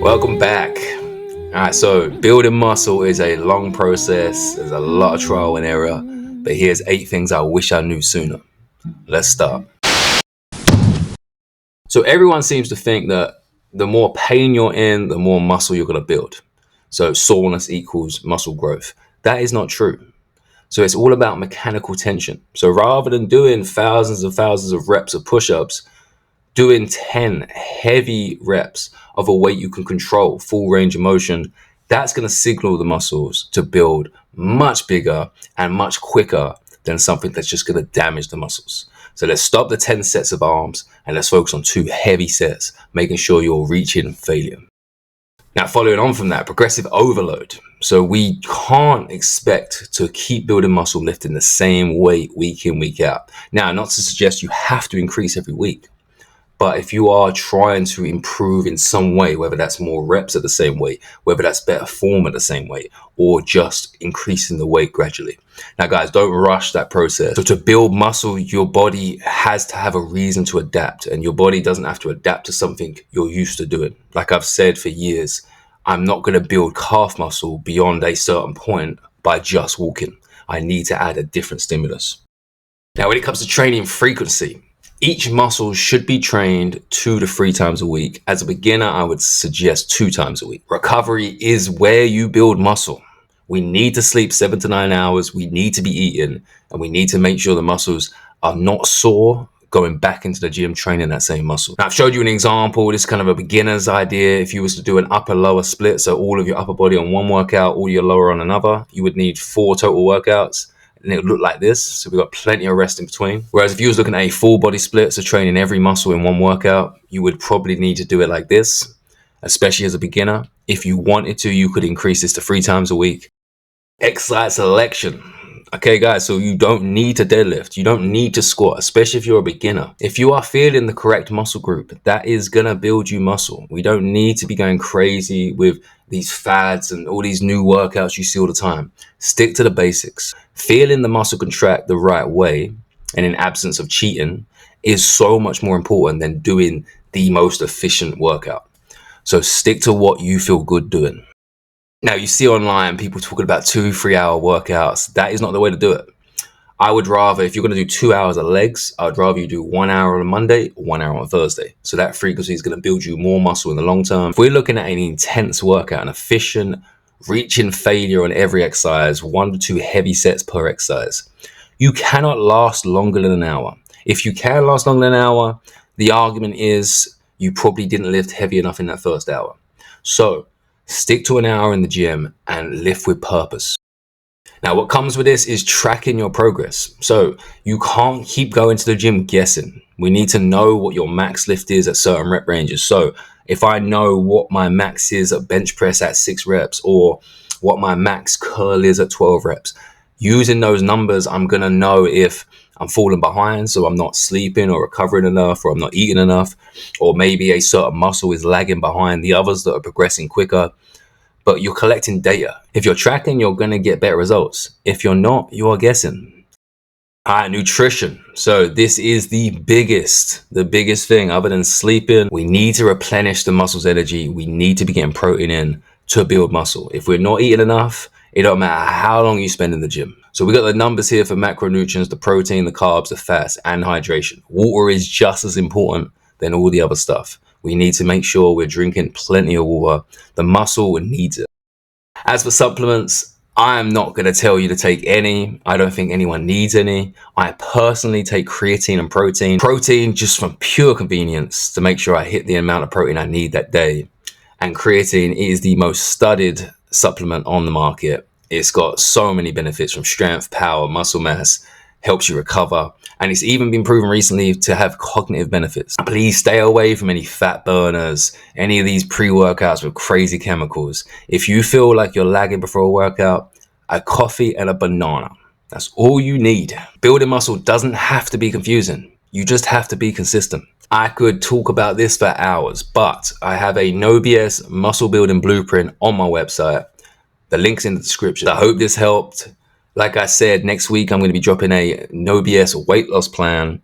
Welcome back. All right, so building muscle is a long process. There's a lot of trial and error, but here's 8 things I wish I knew sooner. Let's start. So everyone seems to think that the more pain you're in, the more muscle you're going to build. So soreness equals muscle growth. That is not true. So it's all about mechanical tension. So rather than doing thousands and thousands of reps of push-ups, doing 10 heavy reps of a weight you can control, full range of motion, that's going to signal the muscles to build much bigger and much quicker than something that's just going to damage the muscles. So let's stop the 10 sets of arms and let's focus on 2 heavy sets, making sure you're reaching failure. Now, following on from that, progressive overload. So we can't expect to keep building muscle lifting the same weight week in, week out. Now, not to suggest you have to increase every week. But if you are trying to improve in some way, whether that's more reps at the same weight, whether that's better form at the same weight, or just increasing the weight gradually. Now, guys, don't rush that process. So to build muscle, your body has to have a reason to adapt, and your body doesn't have to adapt to something you're used to doing. Like I've said for years, I'm not going to build calf muscle beyond a certain point by just walking. I need to add a different stimulus. Now, when it comes to training frequency, each muscle should be trained 2 to 3 times a week. As a beginner, I would suggest 2 times a week. Recovery is where you build muscle. We need to sleep 7 to 9 hours. We need to be eating, and we need to make sure the muscles are not sore going back into the gym training that same muscle. Now, I've showed you an example. This is kind of a beginner's idea. If you was to do an upper lower split, so all of your upper body on one workout, all your lower on another, you would need 4 total workouts. And it would look like this. So we've got plenty of rest in between. Whereas if you was looking at a full body split, so training every muscle in one workout, you would probably need to do it like this, especially as a beginner. If you wanted to, you could increase this to 3 times a week. Exercise selection. Okay, guys, so you don't need to deadlift. You don't need to squat, especially if you're a beginner. If you are feeling the correct muscle group, that is going to build you muscle. We don't need to be going crazy with these fads and all these new workouts you see all the time. Stick to the basics. Feeling the muscle contract the right way and in absence of cheating is so much more important than doing the most efficient workout. So stick to what you feel good doing. Now, you see online people talking about 2-3 hour workouts. That is not the way to do it. I would rather, if you're going to do 2 hours of legs, I would rather you do 1 hour on a Monday, 1 hour on Thursday. So that frequency is going to build you more muscle in the long term. If we're looking at an intense workout, an efficient, reaching failure on every exercise, 1 to 2 heavy sets per exercise, you cannot last longer than an hour. If you can last longer than an hour, the argument is you probably didn't lift heavy enough in that first hour. So stick to an hour in the gym and lift with purpose. Now, what comes with this is tracking your progress. So you can't keep going to the gym guessing. We need to know what your max lift is at certain rep ranges. So if I know what my max is at bench press at 6 reps or what my max curl is at 12 reps, using those numbers, I'm going to know if I'm falling behind, so I'm not sleeping or recovering enough, or I'm not eating enough, or maybe a certain muscle is lagging behind the others that are progressing quicker. But you're collecting data. If you're tracking, you're going to get better results. If you're not, you are guessing. All right, nutrition. So this is the biggest thing other than sleeping. We need to replenish the muscle's energy. We need to be getting protein in to build muscle. If we're not eating enough, it don't matter how long you spend in the gym. So we got the numbers here for macronutrients, the protein, the carbs, the fats, and hydration. Water is just as important than all the other stuff. We need to make sure we're drinking plenty of water. The muscle needs it. As for supplements, I'm not going to tell you to take any. I don't think anyone needs any. I personally take creatine and protein. Protein just from pure convenience to make sure I hit the amount of protein I need that day. And creatine is the most studied supplement on the market. It's got so many benefits from strength, power, muscle mass, helps you recover. And it's even been proven recently to have cognitive benefits. Please stay away from any fat burners, any of these pre-workouts with crazy chemicals. If you feel like you're lagging before a workout, a coffee and a banana. That's all you need. Building muscle doesn't have to be confusing. You just have to be consistent. I could talk about this for hours, but I have a no BS muscle building blueprint on my website. The link's in the description. I hope this helped. Like I said, next week I'm going to be dropping a no BS weight loss plan.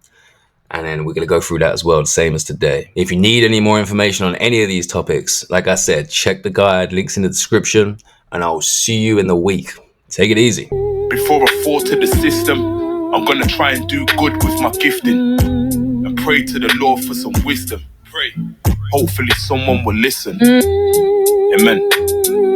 And then we're going to go through that as well, the same as today. If you need any more information on any of these topics, like I said, check the guide, links in the description, and I'll see you in the week. Take it easy. Before I fall to the system, I'm gonna try and do good with my gifting and pray to the Lord for some wisdom. Pray. Hopefully someone will listen. Amen.